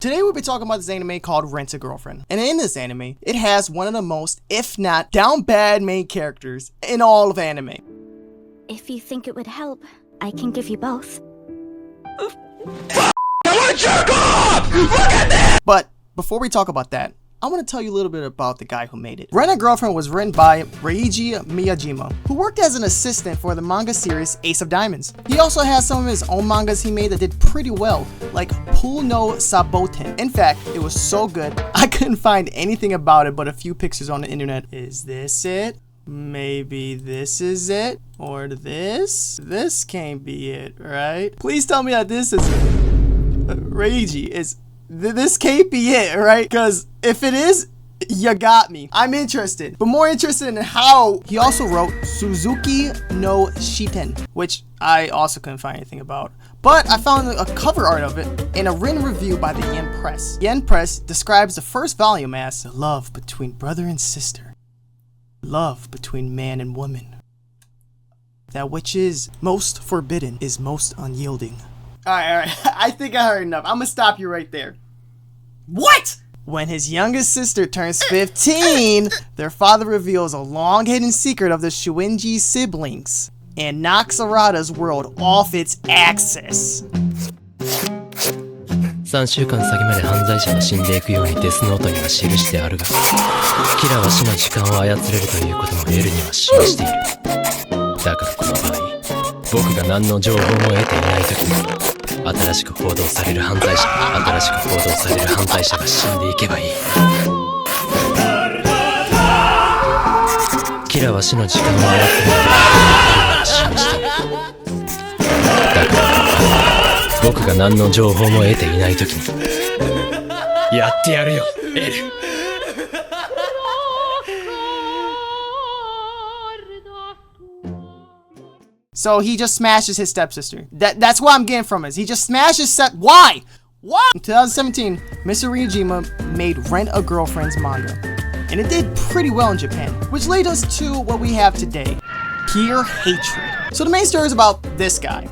Today we'll be talking about this anime called Rent a Girlfriend. And in this anime, it has one of the most, if not down bad main characters in all of anime. If you think it would help, I can give you both. I wanna jerk off! Look at this! But before we talk about that, I want to tell you a little bit about the guy who made it. Rent a Girlfriend was written by Reiji Miyajima, who worked as an assistant for the manga series Ace of Diamonds. He also has some of his own mangas he made that did pretty well, like Pool no Saboten. In fact, it was so good, I couldn't find anything about it but a few pictures on the internet. Is this it? Maybe this is it? Or this? This can't be it, right? Please tell me that this is Reiji is... This can't be it, right? Because if it is, you got me. I'm interested, but more interested in how he also wrote Suzuki no Shiten, which I also couldn't find anything about. But I found a cover art of it in a written review by the Yen Press. Yen Press describes the first volume as love between brother and sister, love between man and woman. That which is most forbidden is most unyielding. Alright, I think I heard enough. I'm gonna stop you right there. What? When his youngest sister turns 15, their father reveals a long hidden secret of the Shuinji siblings and knocks Arata's world off its axis. 3週間先まで犯罪者が死んでいくようにデスノートには記してあるが、キラは死の時間を操れるということも L には示している。だからこの場合、僕が何の情報も得ていない時に新しく報道される犯罪者が死んでいけばいい。キラは死の時間を操れると示している。だから僕が何の情報も得ていない時にやってやるよ、L。So he just smashes his stepsister. That's what I'm getting from it. He just smashes Why? Why? In 2017, Mr. Ryujima made Rent a Girlfriend's manga. And it did pretty well in Japan, which led us to what we have today. Pure hatred. So the main story is about this guy.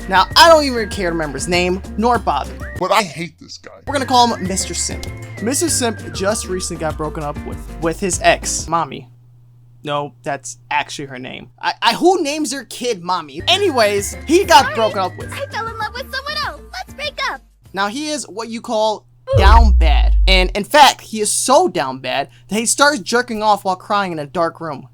Now, I don't even care to remember his name, nor bother. But I hate this guy. We're gonna call him Mr. Simp. Mr. Simp just recently got broken up with his ex, Mommy. No, that's actually her name. Who names their kid Mommy? Anyways, he got broken up with. I fell in love with someone else. Let's break up. Now he is what you call down bad. And in fact, he is so down bad that he starts jerking off while crying in a dark room.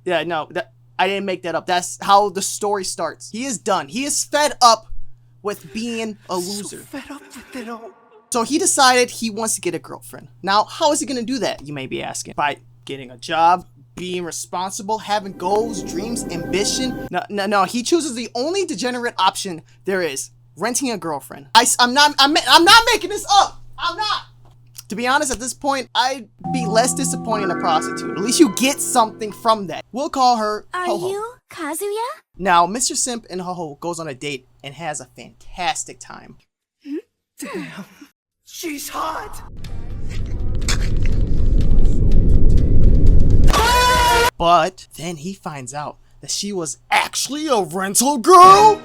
Yeah, no, I didn't make that up. That's how the story starts. He is done. He is fed up with being a loser. So fed up with it all. So he decided he wants to get a girlfriend. Now, how is he going to do that, you may be asking? By getting a job, being responsible, having goals, dreams, ambition? No, he chooses the only degenerate option there is, renting a girlfriend. I'm not making this up. I'm not. To be honest, at this point, I'd be less disappointed in a prostitute. At least you get something from that. We'll call her Ho-Ho. Are you Kazuya? Now, Mr. Simp and Ho-Ho goes on a date and has a fantastic time. Damn, she's hot. But then he finds out that she was actually a rental girl.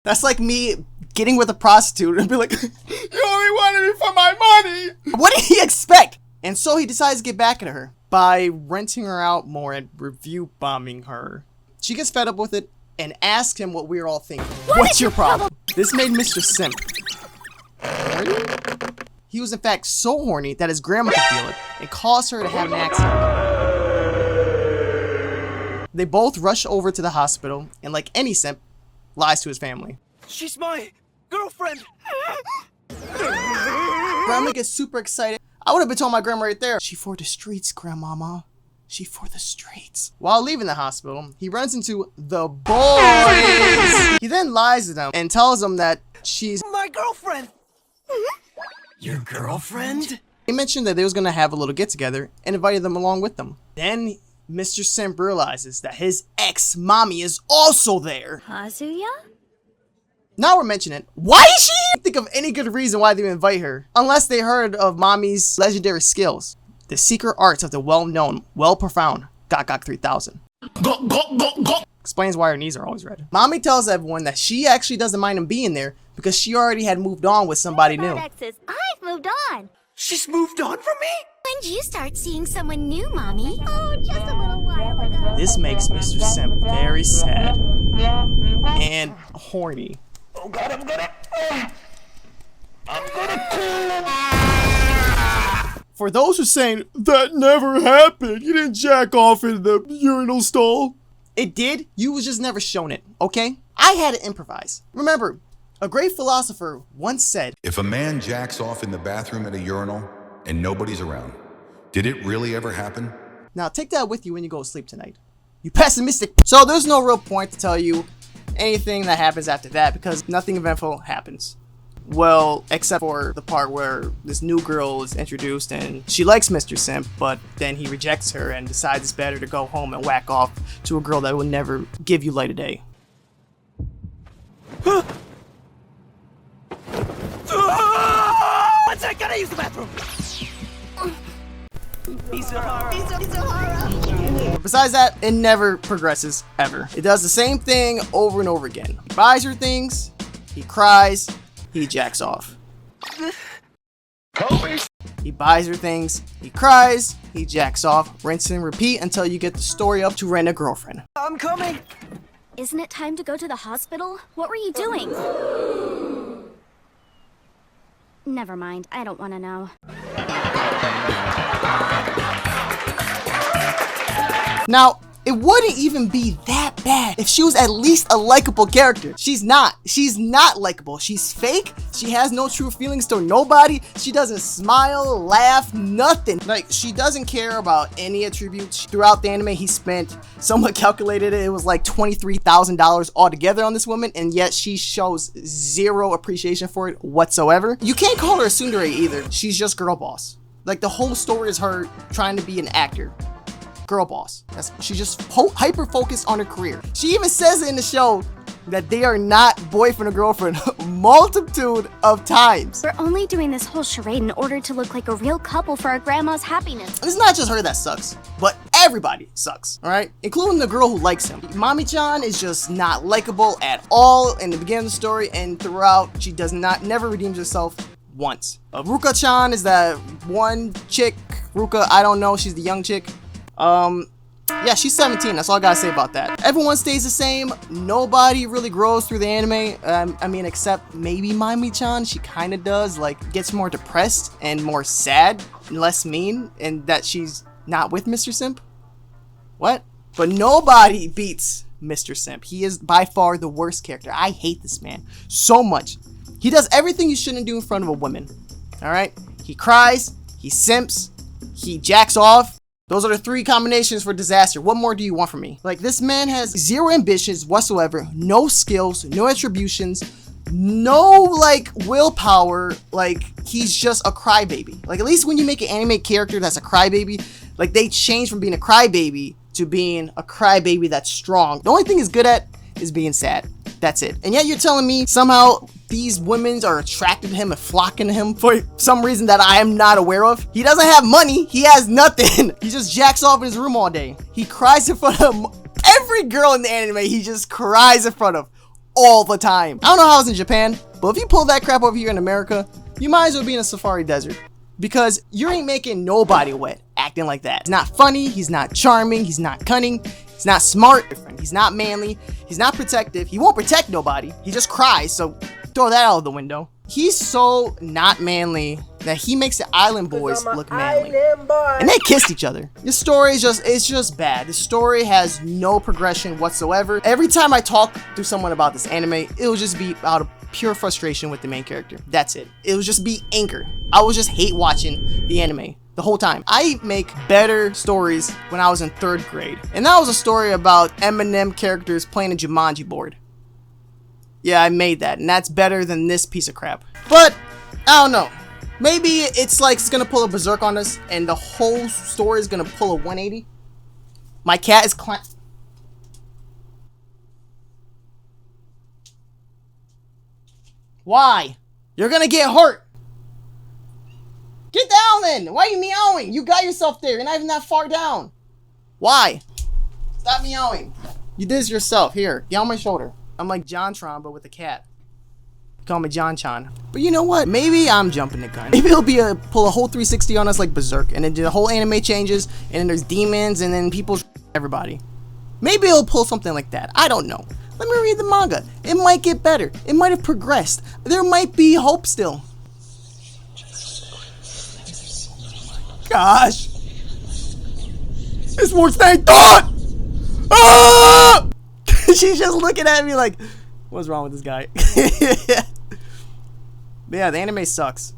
That's like me getting with a prostitute and be like, you only wanted me for my money. What did he expect? And so he decides to get back at her by renting her out more and review bombing her. She gets fed up with it and asks him what we're all thinking. What's your problem? This made Mr. Simp. He was in fact so horny that his grandma could feel it and caused her to have an accident. They both rush over to the hospital and, like any simp, lies to his family. She's my girlfriend. Grandma gets super excited. I would have been told my grandma right there. She for the streets, grandmama. She for the streets. While leaving the hospital, he runs into the boys. He then lies to them and tells them that she's My girlfriend. Your girlfriend? They mentioned that they was gonna have a little get together and invited them along with them. Then Mr. Simp realizes that his ex-mommy is also there. Kazuya? Now we're mentioning it. Why is she? I can't think of any good reason why they would invite her. Unless they heard of mommy's legendary skills. The secret arts of the well-known, well-profound Gok 3000. Explains why her knees are always red. Mommy tells everyone that she actually doesn't mind him being there because she already had moved on with somebody new. Exes. I've moved on. She's moved on from me? When did you start seeing someone new, Mommy? Oh, just a little while ago. This makes Mr. Simp very sad and horny. Oh God, I'm gonna For those who are saying, that never happened, you didn't jack off in the urinal stall. It did, you was just never shown it, okay? I had to improvise. Remember, a great philosopher once said, If a man jacks off in the bathroom at a urinal and nobody's around, did it really ever happen? now take that with you when you go to sleep tonight. You pessimistic. So there's no real point to tell you anything that happens after that because nothing eventful happens. Well, except for the part where this new girl is introduced and she likes Mr. Simp, but then he rejects her and decides it's better to go home and whack off to a girl that will never give you light of day. One sec, gotta use the bathroom. Besides that, it never progresses, ever. It does the same thing over and over again. He buys her things, he cries, he jacks off. He buys her things, he cries, he jacks off, rinse and repeat until you get the story up to rent a girlfriend. I'm coming. Isn't it time to go to the hospital? What were you doing? Never mind, I don't want to know. Now, it wouldn't even be that bad if she was at least a likable character. She's not. She's not likable. She's fake. She has no true feelings to nobody. She doesn't smile, laugh, nothing. Like, she doesn't care about any attributes. Throughout the anime, he spent, someone calculated it was like $23,000 altogether on this woman, and yet she shows zero appreciation for it whatsoever. You can't call her a tsundere either. She's just girl boss. Like, the whole story is her trying to be an actor. Girl boss. She's just hyper focused on her career. She even says it in the show that they are not boyfriend or girlfriend multitude of times. We're only doing this whole charade in order to look like a real couple for our grandma's happiness. And it's not just her that sucks, but everybody sucks, all right? Including the girl who likes him. Mami-chan is just not likable at all in the beginning of the story, and throughout, she never redeems herself once. Ruka-chan is that one chick. Ruka, I don't know, she's the young chick. Yeah, she's 17. That's all I gotta say about that. Everyone stays the same. Nobody really grows through the anime. I mean, except maybe Mami-chan. She kind of does. Like, gets more depressed and more sad and less mean, and that she's not with Mr. Simp. What? But nobody beats Mr. Simp. He is by far the worst character. I hate this man so much. He does everything you shouldn't do in front of a woman. All right? He cries. He simps. He jacks off. Those are the three combinations for disaster. What more do you want from me? Like, this man has zero ambitions whatsoever, no skills, no attributions, no, like, willpower. Like, he's just a crybaby. Like, at least when you make an anime character that's a crybaby, like, they change from being a crybaby to being a crybaby that's strong. The only thing he's good at is being sad. That's it. And yet you're telling me somehow these women are attracted to him and flocking to him for some reason that I am not aware of. He doesn't have money. He has nothing. He just jacks off in his room all day. He cries in front of every girl in the anime. He just cries in front of all the time. I don't know how it's in Japan, but if you pull that crap over here in America, you might as well be in a safari desert. Because you ain't making nobody wet acting like that. He's not funny. He's not charming. He's not cunning. He's not smart. He's not manly. He's not protective. He won't protect nobody. He just cries, so throw that out of the window. He's so not manly that he makes the island boys look manly. And they kissed each other. This story is just bad. The story has no progression whatsoever. Every time I talk to someone about this anime, it'll just be out of pure frustration with the main character. That's it. It will just be anger. I will just hate watching the anime the whole time. I make better stories when I was in 3rd grade. And that was a story about Eminem characters playing a Jumanji board. Yeah, I made that, and that's better than this piece of crap. But, I don't know. Maybe it's like it's gonna pull a berserk on us, and the whole story is gonna pull a 180. My cat is Why? You're gonna get hurt. Get down then. Why are you meowing? You got yourself there. You're not even that far down. Why? Stop meowing. You did this yourself. Here, get on my shoulder. I'm like JonTron, but with a cat. Call me JonTron. But you know what? Maybe I'm jumping the gun. Maybe it'll be pull a whole 360 on us like Berserk, and then the whole anime changes, and then there's demons, and then people everybody. Maybe it'll pull something like that. I don't know. Let me read the manga. It might get better. It might have progressed. There might be hope still. Gosh. It's worse than I thought! Ah! She's just looking at me like, what's wrong with this guy? But yeah, the anime sucks.